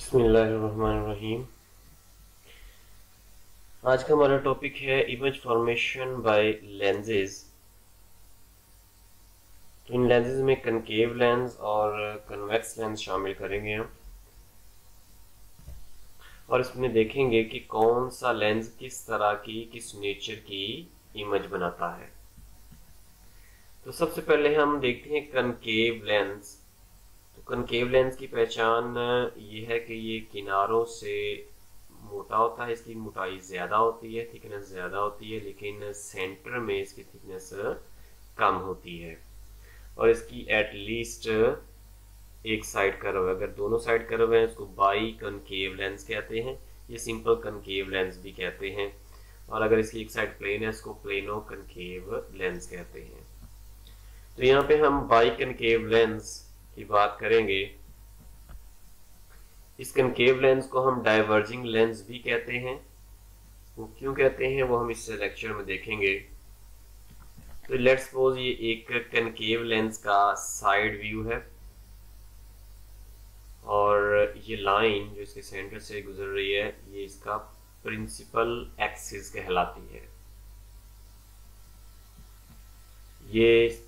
बिस्मिल्लाहिर्रहमानिर्रहीम। आज का हमारा टॉपिक है इमेज फॉर्मेशन बाय लेंसेज। तो इन लेंसेज में कनकेव लेंस और कन्वेक्स लेंस शामिल करेंगे हम, और इसमें देखेंगे कि कौन सा लेंस किस तरह की, किस नेचर की इमेज बनाता है। तो सबसे पहले हम देखते हैं कनकेव लेंस। तो कनकेव लेंस की पहचान ये है कि ये किनारों से मोटा होता है, इसकी मोटाई ज़्यादा होती है, थिकनेस ज़्यादा होती है, लेकिन सेंटर में इसकी थिकनेस कम होती है। और इसकी एट लीस्ट एक साइड कर्व है। अगर दोनों साइड कर्व है इसको बाई कनकेव लेंस कहते हैं, ये सिंपल कनकेव लेंस भी कहते हैं। और अगर इसकी एक साइड प्लेन है इसको प्लेनो कनकेव लेंस कहते हैं। तो यहाँ पे हम बाई कनकेव लेंस की बात करेंगे। इस कनकेव लेंस को हम डाइवर्जिंग लेंस भी कहते हैं। वो क्यों कहते हैं वो हम इस लेक्चर में देखेंगे। तो लेट्स सपोज ये एक कनकेव लेंस का साइड व्यू है, और ये लाइन जो इसके सेंटर से गुजर रही है ये इसका प्रिंसिपल एक्सिस कहलाती है। ये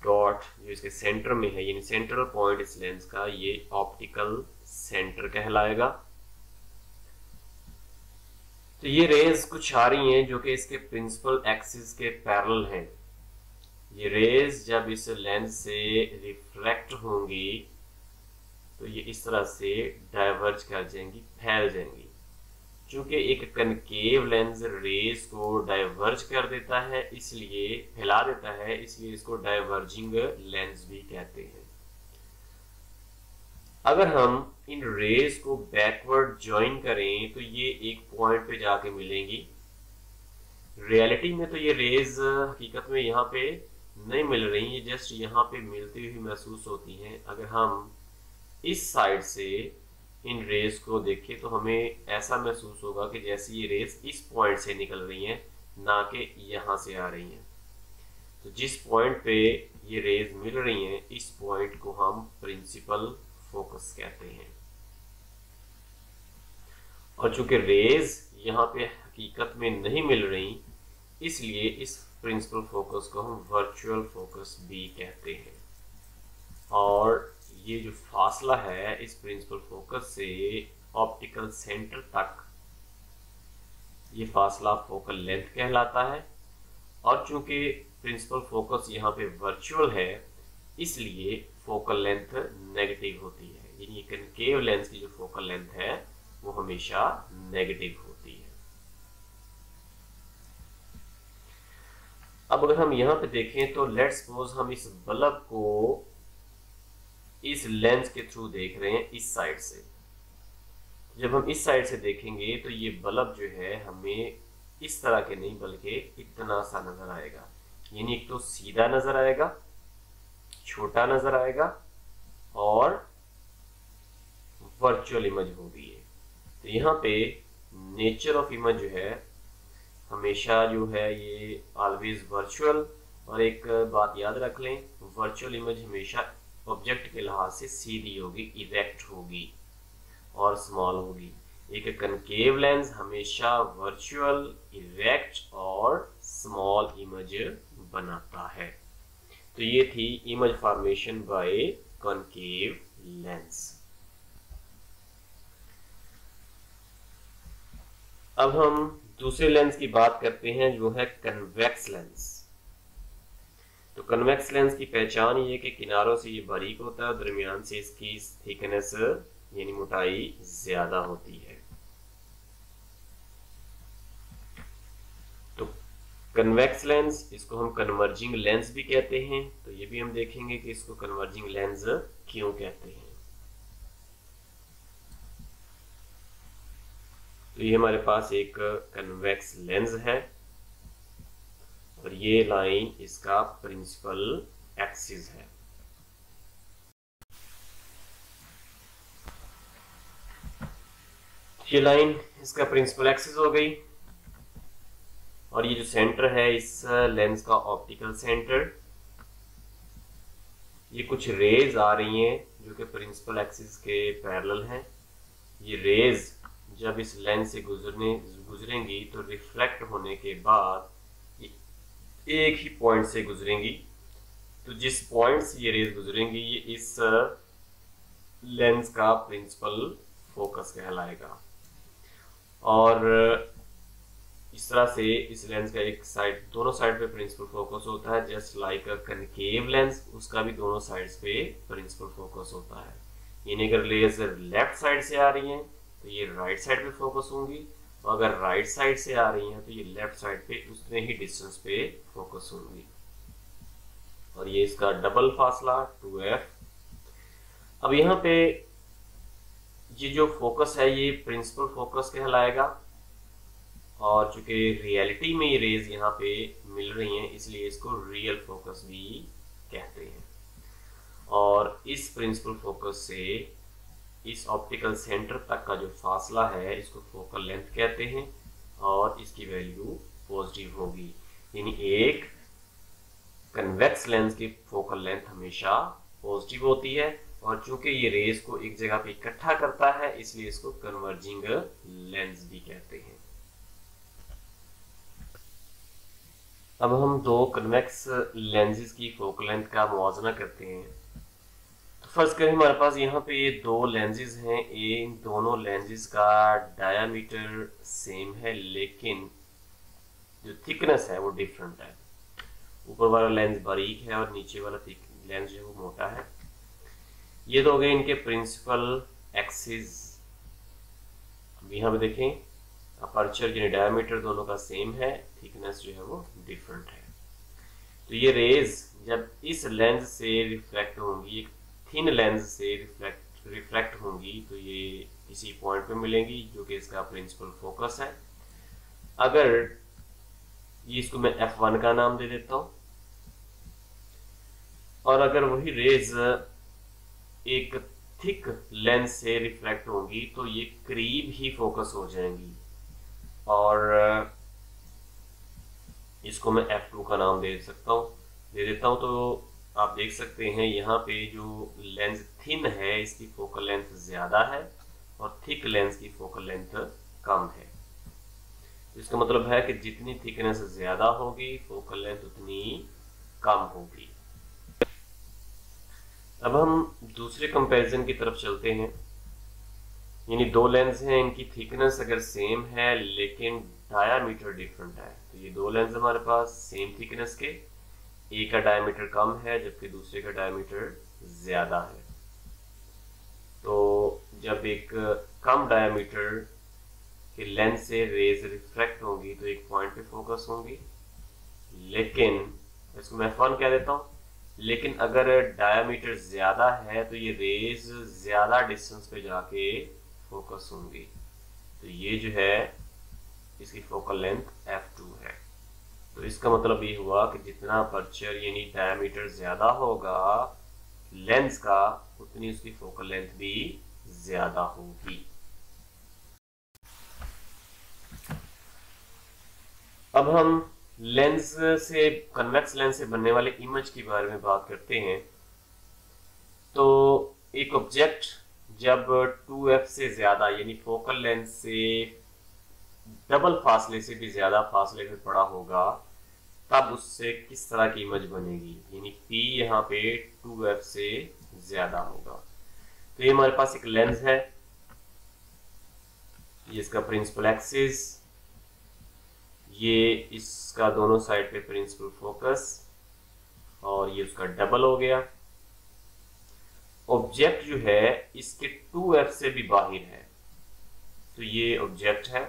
डॉट जो इसके सेंटर में है, यानी सेंट्रल पॉइंट इस लेंस का, ये ऑप्टिकल सेंटर कहलाएगा। तो ये रेज कुछ आ रही हैं जो कि इसके प्रिंसिपल एक्सिस के पैरेलल हैं। ये रेज जब इस लेंस से रिफ्लेक्ट होंगी तो ये इस तरह से डाइवर्ज कर जाएंगी, फैल जाएंगी। चूंकि एक कनकेव लेंस रेज को डाइवर्ज कर देता है, इसलिए फैला देता है, इसलिए इसको डाइवर्जिंग लेंस भी कहते हैं। अगर हम इन रेज को बैकवर्ड ज्वाइन करें तो ये एक पॉइंट पे जाके मिलेंगी। रियलिटी में तो ये रेज हकीकत में यहाँ पे नहीं मिल रही, ये जस्ट यहाँ पे मिलती हुई महसूस होती हैं। अगर हम इस साइड से इन रेज को देखें तो हमें ऐसा महसूस होगा कि जैसे ये रेज इस पॉइंट से निकल रही हैं, ना कि यहाँ से आ रही हैं। तो जिस पॉइंट पे ये रेज मिल रही हैं, इस पॉइंट को हम प्रिंसिपल फोकस कहते हैं। और चूंकि रेज यहाँ पे हकीकत में नहीं मिल रही, इसलिए इस प्रिंसिपल फोकस को हम वर्चुअल फोकस भी कहते हैं। और ये जो फासला है इस प्रिंसिपल फोकस से ऑप्टिकल सेंटर तक, ये फासला फोकल लेंथ कहलाता है। और चूंकि प्रिंसिपल फोकस यहाँ पे वर्चुअल है, इसलिए फोकल लेंथ नेगेटिव होती है, यानी कनकेव लेंस की जो फोकल लेंथ है वो हमेशा नेगेटिव होती है। अब अगर हम यहाँ पे देखें तो लेट्स सपोज हम इस बल्ब को इस लेंस के थ्रू देख रहे हैं इस साइड से। जब हम इस साइड से देखेंगे तो ये बल्ब जो है हमें इस तरह के नहीं बल्कि इतना सा नजर आएगा, यानी एक तो सीधा नजर आएगा, छोटा नजर आएगा, और वर्चुअल इमेज होगी ये। तो यहाँ पे नेचर ऑफ इमेज जो है हमेशा जो है ये ऑलवेज वर्चुअल। और एक बात याद रख लें, वर्चुअल इमेज हमेशा ऑब्जेक्ट के लिहाज से सीधी होगी, इरेक्ट होगी और स्मॉल होगी। एक कनकेव लेंस हमेशा वर्चुअल, इरेक्ट और स्मॉल इमेज बनाता है। तो ये थी image formation by concave lens. अब हम दूसरे लेंस की बात करते हैं जो है कन्वेक्स लेंस। तो कन्वेक्स लेंस की पहचान ये है कि किनारों से ये बारीक होता है, दरमियान से इसकी थिकनेस यानी मोटाई ज्यादा होती है। तो कन्वेक्स लेंस, इसको हम कन्वर्जिंग लेंस भी कहते हैं। तो ये भी हम देखेंगे कि इसको कन्वर्जिंग लेंस क्यों कहते हैं। तो ये हमारे पास एक कन्वेक्स लेंस है, और ये लाइन इसका प्रिंसिपल एक्सिस है। ये लाइन इसका प्रिंसिपल एक्सिस हो गई, और ये जो सेंटर है इस लेंस का ऑप्टिकल सेंटर, ये कुछ रेज आ रही हैं जो कि प्रिंसिपल एक्सिस के पैरेलल हैं। ये रेज जब इस लेंस से गुजरेंगी तो रिफ्लेक्ट होने के बाद एक ही पॉइंट से गुजरेंगी। तो जिस पॉइंट से ये रेज गुजरेंगी ये इस लेंस का प्रिंसिपल फोकस कहलाएगा। और इस तरह से इस लेंस का एक साइड, दोनों साइड पे प्रिंसिपल फोकस होता है, जस्ट लाइक अ कनकेव लेंस, उसका भी दोनों साइड्स पे प्रिंसिपल फोकस होता है। यानी अगर लेजर लेफ्ट साइड से आ रही है तो ये राइट साइड पे फोकस होंगी, और अगर राइट साइड से आ रही हैं तो ये लेफ्ट साइड पे उतने ही डिस्टेंस पे फोकस होंगी। और ये इसका डबल फासला 2f। अब यहाँ पे ये जो फोकस है ये प्रिंसिपल फोकस कहलाएगा, और चूंकि रियलिटी में ये रेज यहाँ पे मिल रही हैं इसलिए इसको रियल फोकस भी कहते हैं। और इस प्रिंसिपल फोकस से इस ऑप्टिकल सेंटर तक का जो फासला है इसको फोकल लेंथ कहते हैं, और इसकी वैल्यू पॉजिटिव होगी। यानी एक कन्वेक्स लेंस की फोकल लेंथ हमेशा पॉजिटिव होती है, और चूंकि ये रेज को एक जगह पे इकट्ठा करता है इसलिए इसको कन्वर्जिंग लेंस भी कहते हैं। अब हम दो कन्वेक्स लेंसेज की फोकल लेंथ का मुआवजा करते हैं। तो फर्ज करें हमारे पास यहाँ पे ये दो लेंसेज हैं, इन दोनों लेंसेज का डायामीटर सेम है लेकिन जो थिकनेस है वो डिफरेंट है। ऊपर वाला लेंस बारीक है और नीचे वाला लेंस जो है वो मोटा है। ये तो हो गए इनके प्रिंसिपल एक्सिस। अब यहाँ पे देखें अपर्चर यानी डायमीटर दोनों का सेम है, थिकनेस जो है वो डिफरेंट है। तो ये रेज जब इस लेंस से रिफ्लेक्ट होंगी, एक थिन लेंस से रिफ्लेक्ट होंगी तो ये किसी पॉइंट पे मिलेंगी जो कि इसका प्रिंसिपल फोकस है। अगर ये इसको मैं F1 का नाम दे देता हूं, और अगर वही रेज एक थिक लेंस से रिफ्लेक्ट होंगी तो ये करीब ही फोकस हो जाएंगी, और इसको मैं F2 का नाम दे देता हूं। तो आप देख सकते हैं यहाँ पे जो लेंस थिन है इसकी फोकल लेंथ ज्यादा है और थिक लेंस की फोकल लेंथ कम है। तो इसका मतलब है कि जितनी थिकनेस ज्यादा होगी फोकल लेंथ उतनी कम होगी। अब हम दूसरे कंपैरिजन की तरफ चलते हैं। यानी दो लेंस हैं, इनकी थिकनेस अगर सेम है लेकिन डायामीटर डिफरेंट है। तो ये दो लेंस हमारे पास सेम थिकनेस के, एक का डायमीटर कम है जबकि दूसरे का डायमीटर ज्यादा है। तो जब एक कम डायमीटर के लेंस से रेज रिफ्लेक्ट होंगी तो एक पॉइंट पे फोकस होंगी, लेकिन इसको मैं F1 कह देता हूँ। लेकिन अगर डायमीटर ज्यादा है तो ये रेज ज्यादा डिस्टेंस पे जाके फोकस होंगी। तो ये जो है इसकी फोकल लेंथ F2 है। तो इसका मतलब ये हुआ कि जितना अपर्चर यानी डायमीटर ज्यादा होगा लेंस का उतनी उसकी फोकल लेंथ भी ज्यादा होगी। अब हम लेंस से, कन्वेक्स लेंस से बनने वाले इमेज के बारे में बात करते हैं। तो एक ऑब्जेक्ट जब 2f से ज्यादा यानी फोकल लेंथ से डबल फासले से भी ज्यादा फासले पे पड़ा होगा तब उससे किस तरह की इमेज बनेगी, यानी p यहाँ पे 2f से ज्यादा होगा। तो ये हमारे पास एक लेंस है, ये इसका प्रिंसिपल एक्सिस, ये इसका दोनों साइड पे प्रिंसिपल फोकस, और ये उसका डबल हो गया। ऑब्जेक्ट जो है इसके 2f से भी बाहर है, तो ये ऑब्जेक्ट है।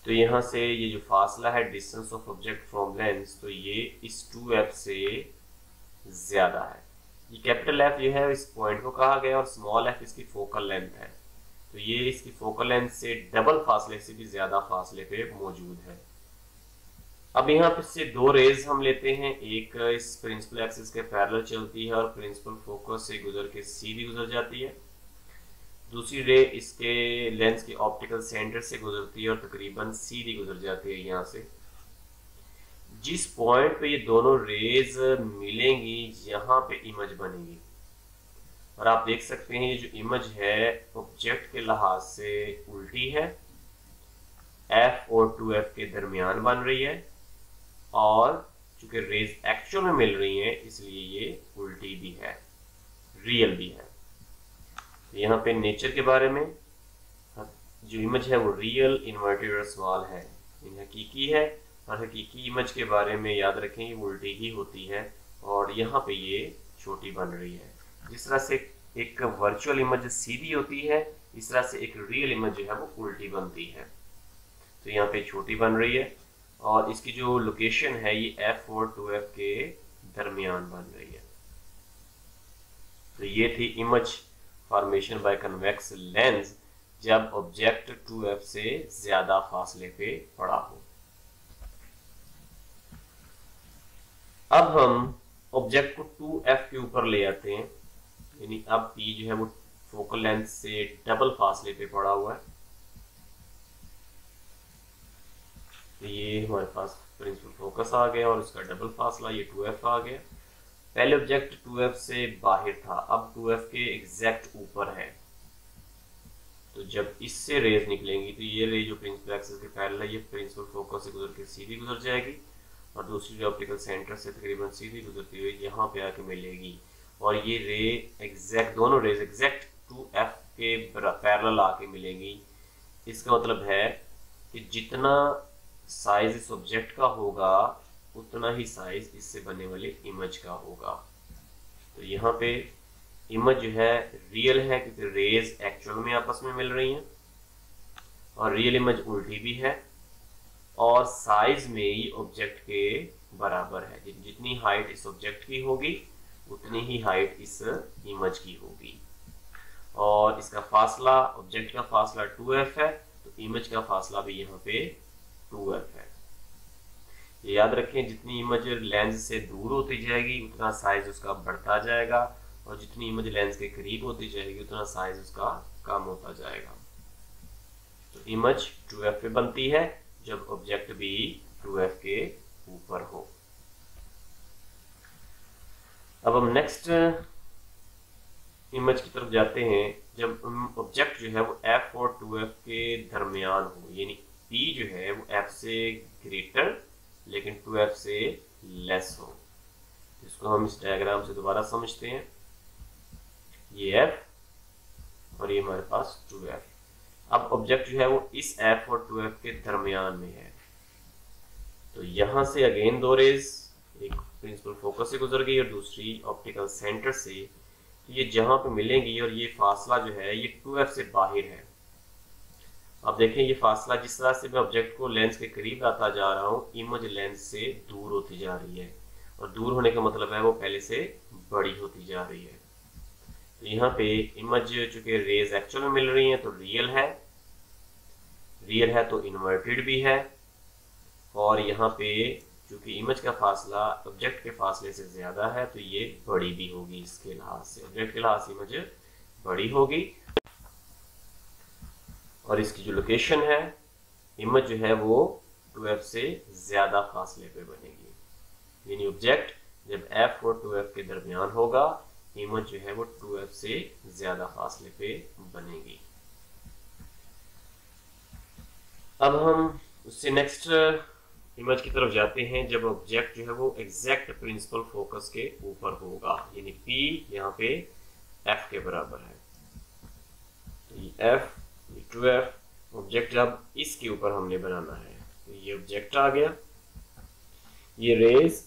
तो यहां से ये जो फासला है distance of object from lens, तो ये इस 2f से ज्यादा है। ये कैपिटल F जो है इस पॉइंट को कहा गया और स्मॉल f इसकी फोकल लेंथ है। तो ये इसकी फोकल लेंथ से डबल फासले से भी ज्यादा फासले पे मौजूद है। अब यहाँ पे से दो रेज हम लेते हैं, एक इस प्रिंसिपल एक्सिस के पैरेलल चलती है और प्रिंसिपल फोकस से गुजर के सीधी गुजर जाती है। दूसरी रे इसके लेंस के ऑप्टिकल सेंटर से गुजरती है और तकरीबन सीधी गुजर जाती है यहाँ से। जिस पॉइंट पे ये दोनों रेज मिलेंगी यहाँ पे इमेज बनेगी। और आप देख सकते हैं ये जो इमेज है ऑब्जेक्ट के लिहाज से उल्टी है, f और 2f के दरमियान बन रही है, और चूंकि रेज एक्चुअल में मिल रही हैं इसलिए ये उल्टी भी है, रियल भी है। तो यहाँ पे नेचर के बारे में जो इमेज है वो रियल इन्वर्टेड और स्मॉल है, हकीकी है, और हकीकी इमेज के बारे में याद रखें ये उल्टी ही होती है, और यहाँ पे ये छोटी बन रही है। जिस तरह से एक वर्चुअल इमेज सीधी होती है, इस तरह से एक रियल इमेज जो है वो उल्टी बनती है। तो यहाँ पे छोटी बन रही है, और इसकी जो लोकेशन है ये f और 2f के दरमियान बन रही है। तो ये थी image formation by convex lens जब ऑब्जेक्ट 2f से ज्यादा फासले पे पड़ा हो। अब हम ऑब्जेक्ट को 2f के ऊपर ले आते हैं, यानी अब p जो है वो फोकल लेंथ से डबल फासले पे पड़ा हुआ है। तो ये हमारे पास प्रिंसिपल फोकस आ गया और इसका डबल फासला ये 2f आ गया। पहले ऑब्जेक्ट 2f से बाहर था, अब 2f के एग्जैक्ट ऊपर है। तो जब इससे रेज निकलेंगी तो ये रे जो प्रिंसिपल एक्सिस के पैरेलल है ये प्रिंसिपल फोकस से गुजर के सीधी गुजर जाएगी, और दूसरी जो ऑप्टिकल सेंटर से तकरीबन सीधी गुजरती हुई यहाँ पे आके मिलेगी, और ये रे एग्जैक्ट दोनों रेज एग्जैक्ट 2f के पैरेलल आके मिलेंगी। इसका मतलब है कि जितना साइज इस ऑब्जेक्ट का होगा उतना ही साइज इससे बनने वाले इमेज का होगा। तो यहाँ पे इमेज जो है रियल है क्योंकि रेज एक्चुअल में आपस में मिल रही हैं, और रियल इमेज उल्टी भी है, और साइज में ये ऑब्जेक्ट के बराबर है। जितनी हाइट इस ऑब्जेक्ट की होगी उतनी ही हाइट इस इमेज की होगी, और इसका फासला ऑब्जेक्ट का फासला 2f है, तो इमेज का फासला भी यहाँ पे 2f है। ये याद रखें जितनी इमेज लेंस से दूर होती जाएगी उतना साइज उसका बढ़ता जाएगा, और जितनी इमेज लेंस के करीब होती जाएगी उतना साइज उसका कम होता जाएगा। तो इमेज 2f पे बनती है जब ऑब्जेक्ट भी 2f के ऊपर हो। अब हम नेक्स्ट इमेज की तरफ जाते हैं जब ऑब्जेक्ट जो है वो f और 2f के दरमियान हो, यानी p जो है वो f से ग्रेटर लेकिन 2f से लेस हो। इसको हम इस डायग्राम से दोबारा समझते हैं। ये f और ये हमारे पास 2f। अब ऑब्जेक्ट जो है वो इस f और 2f के दरमियान में है। तो यहां से अगेन दो रेज, एक प्रिंसिपल फोकस से गुजर गई और दूसरी ऑप्टिकल सेंटर से। तो ये जहां पे मिलेंगी और ये फासला जो है ये 2f से बाहर है। अब देखें ये फासला जिस तरह से मैं ऑब्जेक्ट को लेंस के करीब आता जा रहा हूँ, इमेज लेंस से दूर होती जा रही है, और दूर होने का मतलब है वो पहले से बड़ी होती जा रही है। तो यहाँ पे इमेज चूंकि रेज एक्चुअल में मिल रही है तो रियल है तो इन्वर्टेड भी है, और यहाँ पे चूंकि इमेज का फासला ऑब्जेक्ट के फासले से ज्यादा है तो ये बड़ी भी होगी। इसके लिहाज से ऑब्जेक्ट के लिहाज से इमेज बड़ी होगी, और इसकी जो लोकेशन है इमेज जो है वो 2f से ज्यादा फासले पे बनेगी। यानी ऑब्जेक्ट जब f और 2f के दरमियान होगा इमेज जो है वो 2f से ज्यादा फासले पे बनेगी। अब हम उससे नेक्स्ट इमेज की तरफ जाते हैं जब ऑब्जेक्ट जो है वो एग्जैक्ट प्रिंसिपल फोकस के ऊपर होगा, यानी p यहाँ पे f के बराबर है। तो ये f 2f ऑब्जेक्ट अब इसके ऊपर हमने बनाना है। तो ये ऑब्जेक्ट आ गया, ये रेज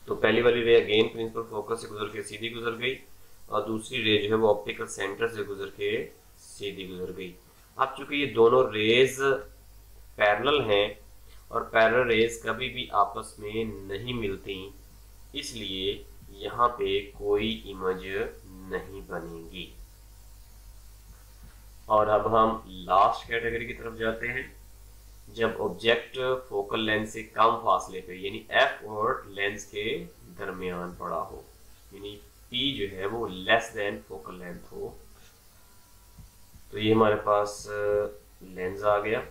तो पहली वाली रे अगेन प्रिंसिपल फोकस से गुजर के सीधी गुजर गई, और दूसरी रे जो है वो ऑप्टिकल सेंटर से गुजर के सीधी गुजर गई। अब चूंकि ये दोनों रेज पैरेलल हैं और पैरेलल रेज कभी भी आपस में नहीं मिलती, इसलिए यहाँ पे कोई इमेज नहीं बनेगी। और अब हम लास्ट कैटेगरी की तरफ जाते हैं जब ऑब्जेक्ट फोकल लेंथ से कम फासले पे यानी f और लेंस के दरमियान पड़ा हो, यानी p जो है वो लेस देन फोकल लेंथ हो। तो ये हमारे पास लेंस आ गया।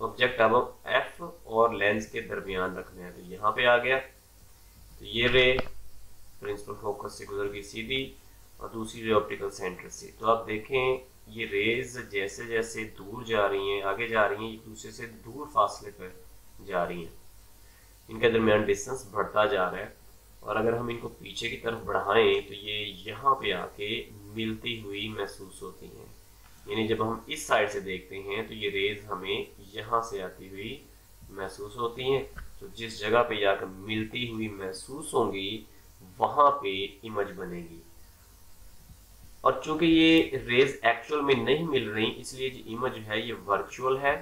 ऑब्जेक्ट अब हम f और लेंस के दरमियान रखना है, तो यहाँ पे आ गया। तो ये रे प्रिंसिपल फोकस से गुजर गई सीधी और दूसरी रे ऑप्टिकल सेंटर से। तो आप देखें ये रेज जैसे जैसे दूर जा रही हैं, आगे जा रही हैं, एक दूसरे से दूर फासले पर जा रही हैं, इनके दरमियान डिस्टेंस बढ़ता जा रहा है। और अगर हम इनको पीछे की तरफ बढ़ाएं तो ये यहाँ पे आके मिलती हुई महसूस होती हैं। यानी जब हम इस साइड से देखते हैं तो ये रेज हमें यहाँ से आती हुई महसूस होती हैं। तो जिस जगह पे जाकर मिलती हुई महसूस होंगी वहां पे इमेज बनेगी। और चूंकि ये रेज एक्चुअल में नहीं मिल रही, इसलिए जो इमेज है ये वर्चुअल है।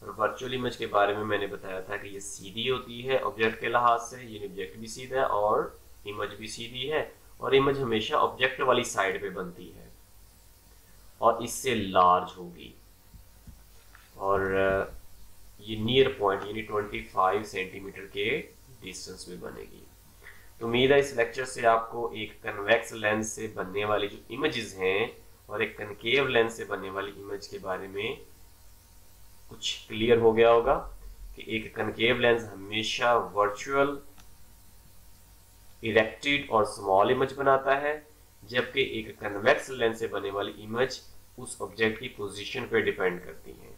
और वर्चुअल इमेज के बारे में मैंने बताया था कि ये सीधी होती है ऑब्जेक्ट के लिहाज से, ये ऑब्जेक्ट भी सीधा है और इमेज भी सीधी है। और इमेज हमेशा ऑब्जेक्ट वाली साइड पे बनती है और इससे लार्ज होगी और ये नियर पॉइंट यानी 25 सेंटीमीटर के डिस्टेंस में बनेगी। तो उम्मीद है इस लेक्चर से आपको एक कन्वेक्स लेंस से बनने वाली जो इमेजेस हैं और एक कनकेव लेंस से बनने वाली इमेज के बारे में कुछ क्लियर हो गया होगा कि एक कनकेव लेंस हमेशा वर्चुअल, इरेक्टेड और स्मॉल इमेज बनाता है, जबकि एक कन्वेक्स लेंस से बनने वाली इमेज उस ऑब्जेक्ट की पोजीशन पर डिपेंड करती है।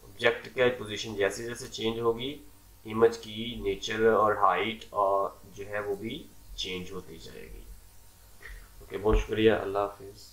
ऑब्जेक्ट का पोजीशन जैसे जैसे चेंज होगी इमेज की नेचर और हाइट और जो है वो भी चेंज होती जाएगी। ओके, बहुत शुक्रिया, अल्लाह हाफिज।